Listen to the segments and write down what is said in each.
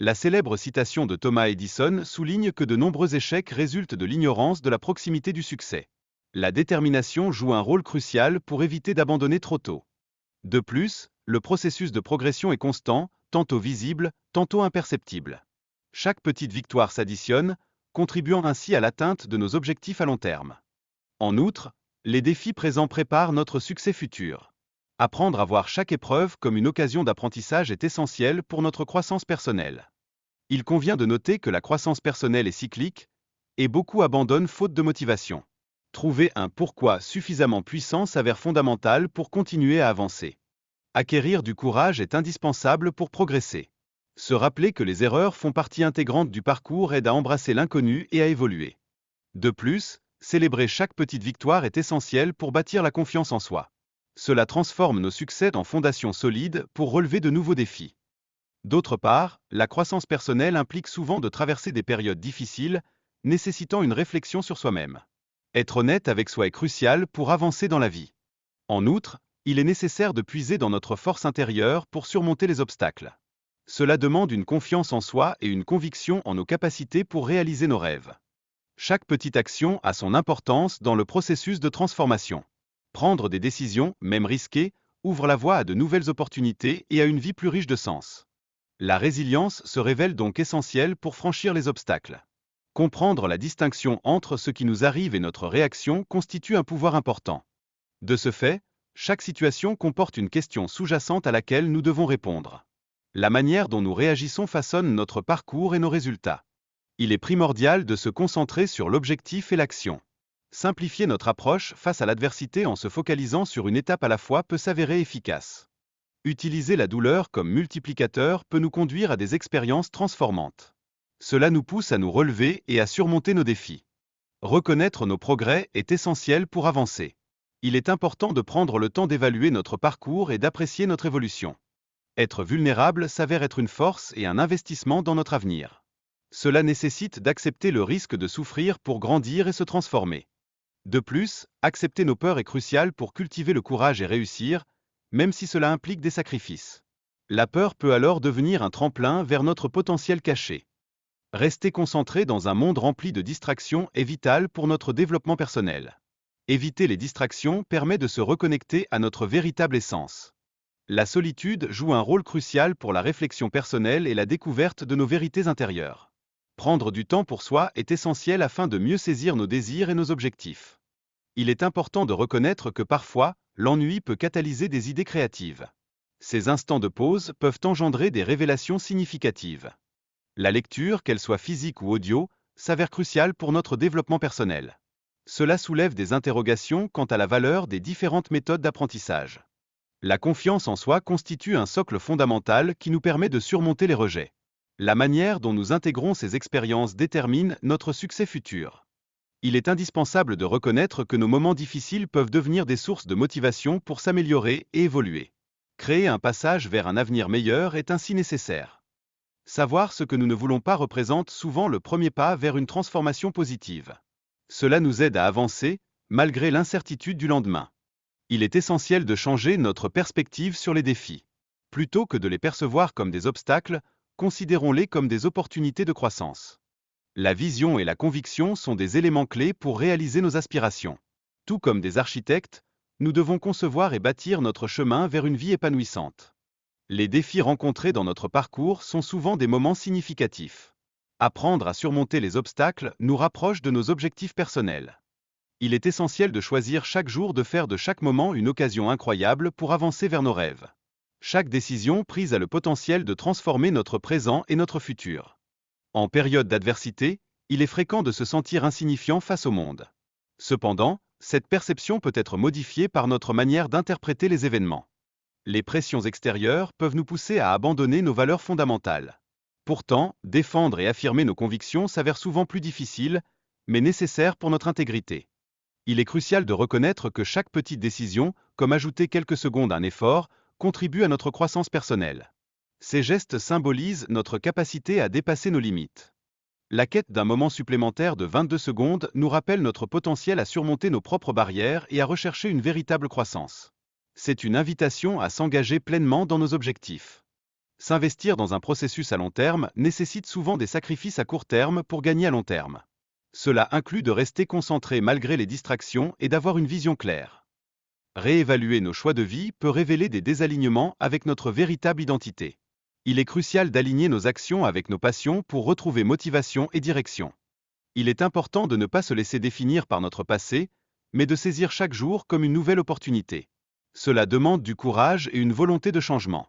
La célèbre citation de Thomas Edison souligne que de nombreux échecs résultent de l'ignorance de la proximité du succès. La détermination joue un rôle crucial pour éviter d'abandonner trop tôt. De plus, le processus de progression est constant, tantôt visible, tantôt imperceptible. Chaque petite victoire s'additionne, contribuant ainsi à l'atteinte de nos objectifs à long terme. En outre, les défis présents préparent notre succès futur. Apprendre à voir chaque épreuve comme une occasion d'apprentissage est essentiel pour notre croissance personnelle. Il convient de noter que la croissance personnelle est cyclique, et beaucoup abandonnent faute de motivation. Trouver un pourquoi suffisamment puissant s'avère fondamental pour continuer à avancer. Acquérir du courage est indispensable pour progresser. Se rappeler que les erreurs font partie intégrante du parcours aide à embrasser l'inconnu et à évoluer. De plus, célébrer chaque petite victoire est essentiel pour bâtir la confiance en soi. Cela transforme nos succès en fondations solides pour relever de nouveaux défis. D'autre part, la croissance personnelle implique souvent de traverser des périodes difficiles, nécessitant une réflexion sur soi-même. Être honnête avec soi est crucial pour avancer dans la vie. En outre, il est nécessaire de puiser dans notre force intérieure pour surmonter les obstacles. Cela demande une confiance en soi et une conviction en nos capacités pour réaliser nos rêves. Chaque petite action a son importance dans le processus de transformation. Prendre des décisions, même risquées, ouvre la voie à de nouvelles opportunités et à une vie plus riche de sens. La résilience se révèle donc essentielle pour franchir les obstacles. Comprendre la distinction entre ce qui nous arrive et notre réaction constitue un pouvoir important. De ce fait, chaque situation comporte une question sous-jacente à laquelle nous devons répondre. La manière dont nous réagissons façonne notre parcours et nos résultats. Il est primordial de se concentrer sur l'objectif et l'action. Simplifier notre approche face à l'adversité en se focalisant sur une étape à la fois peut s'avérer efficace. Utiliser la douleur comme multiplicateur peut nous conduire à des expériences transformantes. Cela nous pousse à nous relever et à surmonter nos défis. Reconnaître nos progrès est essentiel pour avancer. Il est important de prendre le temps d'évaluer notre parcours et d'apprécier notre évolution. Être vulnérable s'avère être une force et un investissement dans notre avenir. Cela nécessite d'accepter le risque de souffrir pour grandir et se transformer. De plus, accepter nos peurs est crucial pour cultiver le courage et réussir, même si cela implique des sacrifices. La peur peut alors devenir un tremplin vers notre potentiel caché. Rester concentré dans un monde rempli de distractions est vital pour notre développement personnel. Éviter les distractions permet de se reconnecter à notre véritable essence. La solitude joue un rôle crucial pour la réflexion personnelle et la découverte de nos vérités intérieures. Prendre du temps pour soi est essentiel afin de mieux saisir nos désirs et nos objectifs. Il est important de reconnaître que parfois, l'ennui peut catalyser des idées créatives. Ces instants de pause peuvent engendrer des révélations significatives. La lecture, qu'elle soit physique ou audio, s'avère cruciale pour notre développement personnel. Cela soulève des interrogations quant à la valeur des différentes méthodes d'apprentissage. La confiance en soi constitue un socle fondamental qui nous permet de surmonter les rejets. La manière dont nous intégrons ces expériences détermine notre succès futur. Il est indispensable de reconnaître que nos moments difficiles peuvent devenir des sources de motivation pour s'améliorer et évoluer. Créer un passage vers un avenir meilleur est ainsi nécessaire. Savoir ce que nous ne voulons pas représente souvent le premier pas vers une transformation positive. Cela nous aide à avancer, malgré l'incertitude du lendemain. Il est essentiel de changer notre perspective sur les défis. Plutôt que de les percevoir comme des obstacles, considérons-les comme des opportunités de croissance. La vision et la conviction sont des éléments clés pour réaliser nos aspirations. Tout comme des architectes, nous devons concevoir et bâtir notre chemin vers une vie épanouissante. Les défis rencontrés dans notre parcours sont souvent des moments significatifs. Apprendre à surmonter les obstacles nous rapproche de nos objectifs personnels. Il est essentiel de choisir chaque jour de faire de chaque moment une occasion incroyable pour avancer vers nos rêves. Chaque décision prise a le potentiel de transformer notre présent et notre futur. En période d'adversité, il est fréquent de se sentir insignifiant face au monde. Cependant, cette perception peut être modifiée par notre manière d'interpréter les événements. Les pressions extérieures peuvent nous pousser à abandonner nos valeurs fondamentales. Pourtant, défendre et affirmer nos convictions s'avère souvent plus difficile, mais nécessaire pour notre intégrité. Il est crucial de reconnaître que chaque petite décision, comme ajouter quelques secondes à un effort, contribue à notre croissance personnelle. Ces gestes symbolisent notre capacité à dépasser nos limites. La quête d'un moment supplémentaire de 22 secondes nous rappelle notre potentiel à surmonter nos propres barrières et à rechercher une véritable croissance. C'est une invitation à s'engager pleinement dans nos objectifs. S'investir dans un processus à long terme nécessite souvent des sacrifices à court terme pour gagner à long terme. Cela inclut de rester concentré malgré les distractions et d'avoir une vision claire. Réévaluer nos choix de vie peut révéler des désalignements avec notre véritable identité. Il est crucial d'aligner nos actions avec nos passions pour retrouver motivation et direction. Il est important de ne pas se laisser définir par notre passé, mais de saisir chaque jour comme une nouvelle opportunité. Cela demande du courage et une volonté de changement.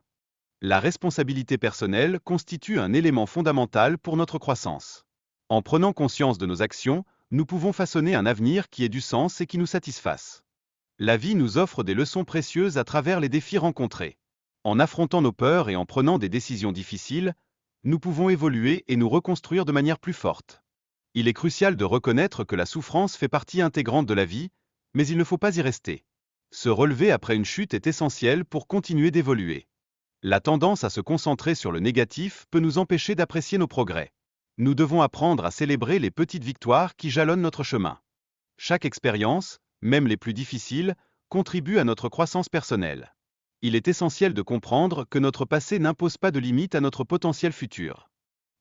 La responsabilité personnelle constitue un élément fondamental pour notre croissance. En prenant conscience de nos actions, nous pouvons façonner un avenir qui ait du sens et qui nous satisfasse. La vie nous offre des leçons précieuses à travers les défis rencontrés. En affrontant nos peurs et en prenant des décisions difficiles, nous pouvons évoluer et nous reconstruire de manière plus forte. Il est crucial de reconnaître que la souffrance fait partie intégrante de la vie, mais il ne faut pas y rester. Se relever après une chute est essentiel pour continuer d'évoluer. La tendance à se concentrer sur le négatif peut nous empêcher d'apprécier nos progrès. Nous devons apprendre à célébrer les petites victoires qui jalonnent notre chemin. Chaque expérience, même les plus difficiles, contribue à notre croissance personnelle. Il est essentiel de comprendre que notre passé n'impose pas de limite à notre potentiel futur.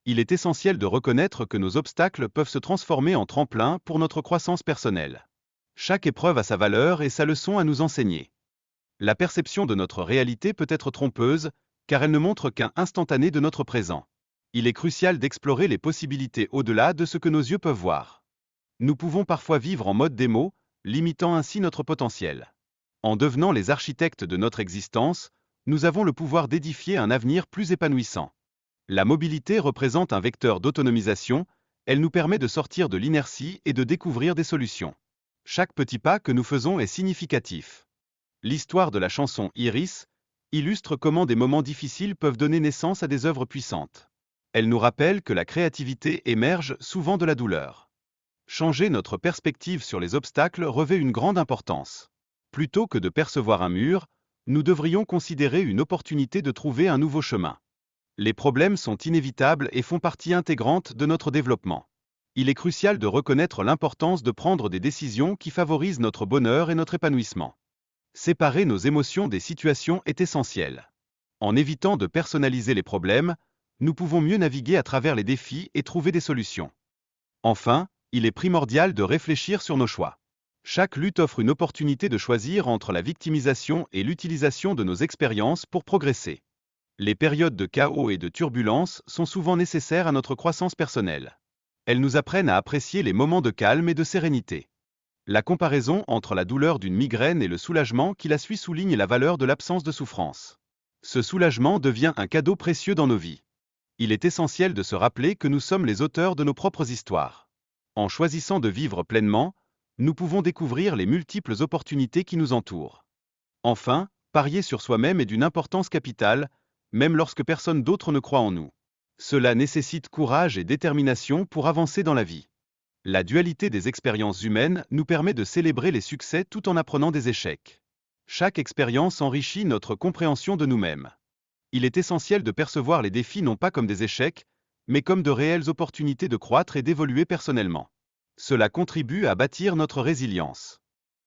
Il est essentiel de reconnaître que nos obstacles peuvent se transformer en tremplin pour notre croissance personnelle. Chaque épreuve a sa valeur et sa leçon à nous enseigner. La perception de notre réalité peut être trompeuse, car elle ne montre qu'un instantané de notre présent. Il est crucial d'explorer les possibilités au-delà de ce que nos yeux peuvent voir. Nous pouvons parfois vivre en mode démo, limitant ainsi notre potentiel. En devenant les architectes de notre existence, nous avons le pouvoir d'édifier un avenir plus épanouissant. La mobilité représente un vecteur d'autonomisation, elle nous permet de sortir de l'inertie et de découvrir des solutions. Chaque petit pas que nous faisons est significatif. L'histoire de la chanson Iris illustre comment des moments difficiles peuvent donner naissance à des œuvres puissantes. Elle nous rappelle que la créativité émerge souvent de la douleur. Changer notre perspective sur les obstacles revêt une grande importance. Plutôt que de percevoir un mur, nous devrions considérer une opportunité de trouver un nouveau chemin. Les problèmes sont inévitables et font partie intégrante de notre développement. Il est crucial de reconnaître l'importance de prendre des décisions qui favorisent notre bonheur et notre épanouissement. Séparer nos émotions des situations est essentiel. En évitant de personnaliser les problèmes, nous pouvons mieux naviguer à travers les défis et trouver des solutions. Enfin, il est primordial de réfléchir sur nos choix. Chaque lutte offre une opportunité de choisir entre la victimisation et l'utilisation de nos expériences pour progresser. Les périodes de chaos et de turbulence sont souvent nécessaires à notre croissance personnelle. Elles nous apprennent à apprécier les moments de calme et de sérénité. La comparaison entre la douleur d'une migraine et le soulagement qui la suit souligne la valeur de l'absence de souffrance. Ce soulagement devient un cadeau précieux dans nos vies. Il est essentiel de se rappeler que nous sommes les auteurs de nos propres histoires. En choisissant de vivre pleinement, nous pouvons découvrir les multiples opportunités qui nous entourent. Enfin, parier sur soi-même est d'une importance capitale, même lorsque personne d'autre ne croit en nous. Cela nécessite courage et détermination pour avancer dans la vie. La dualité des expériences humaines nous permet de célébrer les succès tout en apprenant des échecs. Chaque expérience enrichit notre compréhension de nous-mêmes. Il est essentiel de percevoir les défis non pas comme des échecs, mais comme de réelles opportunités de croître et d'évoluer personnellement. Cela contribue à bâtir notre résilience.